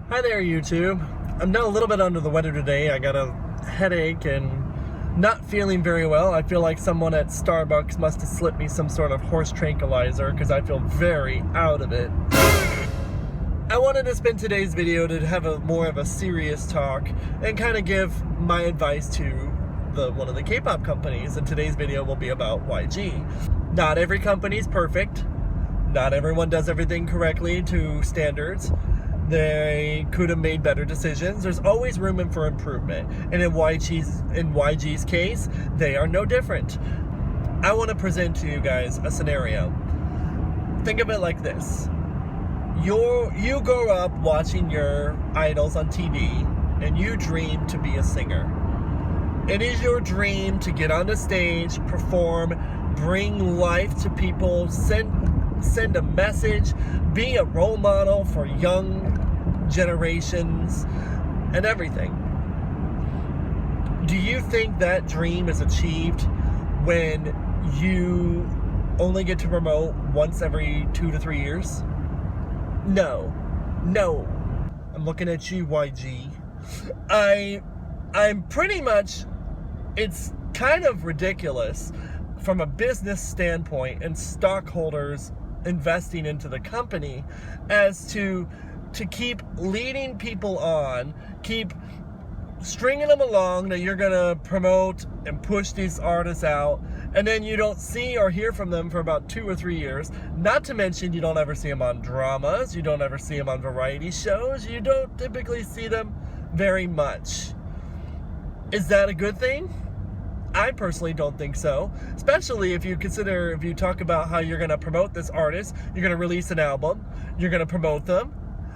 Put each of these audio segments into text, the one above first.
Hi there, YouTube. I'm now a little bit under the weather today. I got a headache and not feeling very well. I feel like someone at Starbucks must have slipped me some sort of horse tranquilizer because I feel very out of it. I wanted to spend today's video to have more of a serious talk and kind of give my advice to one of the K-pop companies, and today's video will be about YG. Not every company is perfect. Not everyone does everything correctly to standards. They could have made better decisions. There's always room for improvement. And in YG's case, they are no different. I want to present to you guys a scenario. Think of it like this. You grow up watching your idols on TV and you dream to be a singer. It is your dream to get on the stage, perform, bring life to people, send a message, be a role model for young generations and everything. Do you think that dream is achieved when you only get to promote once every 2 to 3 years? No. I'm looking at you, YG. I'm pretty much, it's kind of ridiculous from a business standpoint and stockholders investing into the company as to keep leading people on, keep stringing them along that you're gonna promote and push these artists out, and then you don't see or hear from them for about 2 or 3 years. Not to mention you don't ever see them on dramas, you don't ever see them on variety shows, you don't typically see them very much. Is that a good thing? I personally don't think so, especially if you talk about how you're going to promote this artist, you're going to release an album, you're going to promote them,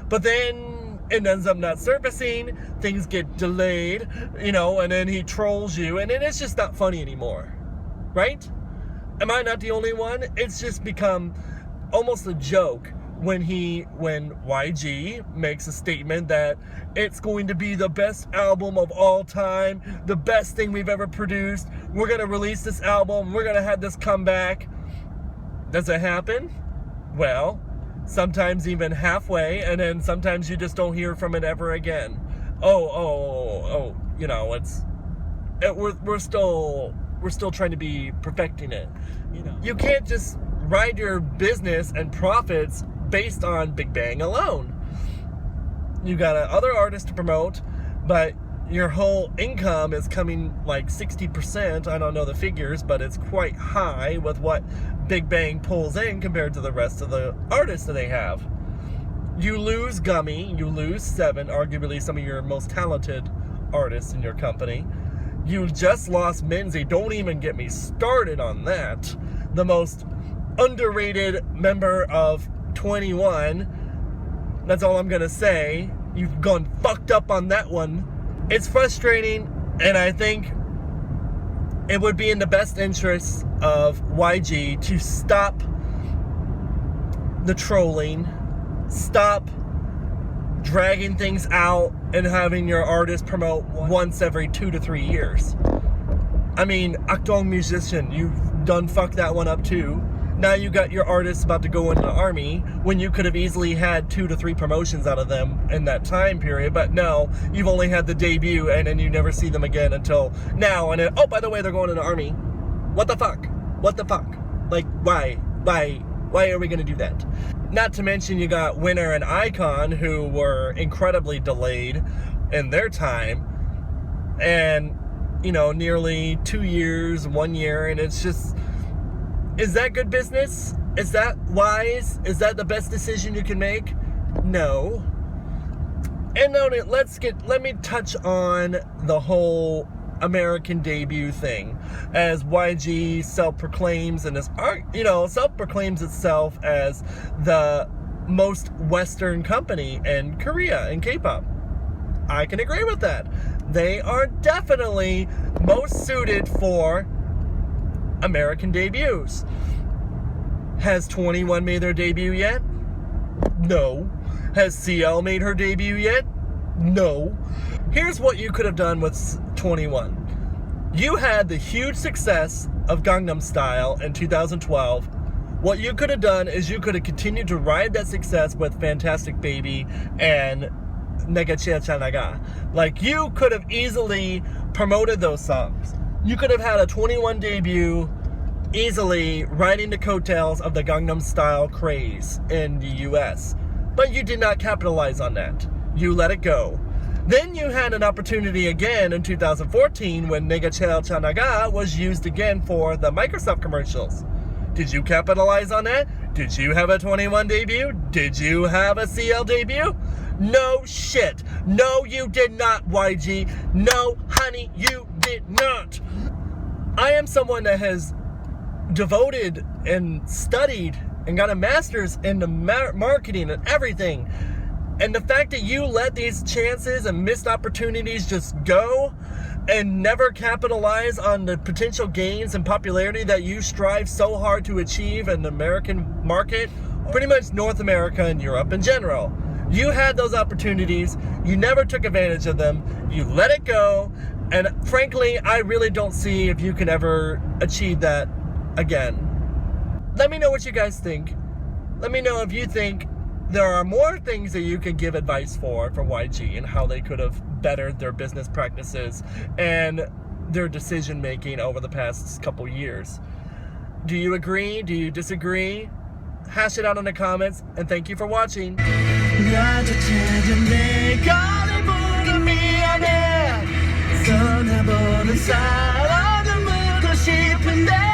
but then it ends up not surfacing, things get delayed, and then he trolls you, and then it's just not funny anymore, right? Am I not the only one? It's just become almost a joke when YG makes a statement that it's going to be the best album of all time, the best thing we've ever produced, we're going to release this album, we're going to have this comeback. Does it happen? Well, sometimes even halfway, and then sometimes you just don't hear from it ever again. We're still trying to be perfecting it. You can't just ride your business and profits based on Big Bang alone. You got other artists to promote, but your whole income is coming like 60%. I don't know the figures, but it's quite high with what Big Bang pulls in compared to the rest of the artists that they have. You lose Gummy, you lose Se7en, arguably some of your most talented artists in your company. You just lost Minzy. Don't even get me started on that. The most underrated member of 21. That's all I'm gonna say. You've gone fucked up on that one. It's frustrating, and I think it would be in the best interest of YG to stop the trolling, stop dragging things out and having your artist promote once every 2 to 3 years. I mean, Akdong Musician, you've done fucked that one up too. Now you got your artists about to go into the army when you could have easily had 2 to 3 promotions out of them in that time period, but no, you've only had the debut and then you never see them again until now, and then, oh, by the way, they're going in the army. What the fuck? Like, why are we gonna do that? Not to mention you got Winner and iKON, who were incredibly delayed in their time, and nearly 2 years, 1 year, and it's just, is that good business? Is that wise? Is that the best decision you can make? No. And let me touch on the whole American debut thing, as YG self-proclaims itself as the most Western company in Korea in K-pop. I can agree with that. They are definitely most suited for American debuts. Has 21 made their debut yet? No. Has CL made her debut yet? No. Here's what you could have done with 21. You had the huge success of Gangnam Style in 2012. What you could have done is you could have continued to ride that success with Fantastic Baby and 내가 제일 잘 나가. Like, you could have easily promoted those songs. You could have had a 21 debut easily riding the coattails of the Gangnam Style craze in the US. But you did not capitalize on that. You let it go. Then you had an opportunity again in 2014 when Nega Chel Chanaga was used again for the Microsoft commercials. Did you capitalize on that? Did you have a 21 debut? Did you have a CL debut? No shit. No, you did not, YG. No, honey, you did not. I am someone that has devoted and studied and got a master's in the marketing and everything. And the fact that you let these chances and missed opportunities just go and never capitalize on the potential gains and popularity that you strive so hard to achieve in the American market, pretty much North America and Europe in general. You had those opportunities, you never took advantage of them, you let it go, and frankly, I really don't see if you can ever achieve that again. Let me know what you guys think. Let me know if you think there are more things that you could give advice for YG and how they could have bettered their business practices and their decision making over the past couple years. Do you agree? Do you disagree? Hash it out in the comments, and thank you for watching. 써내보는 사랑을 묻고 싶은데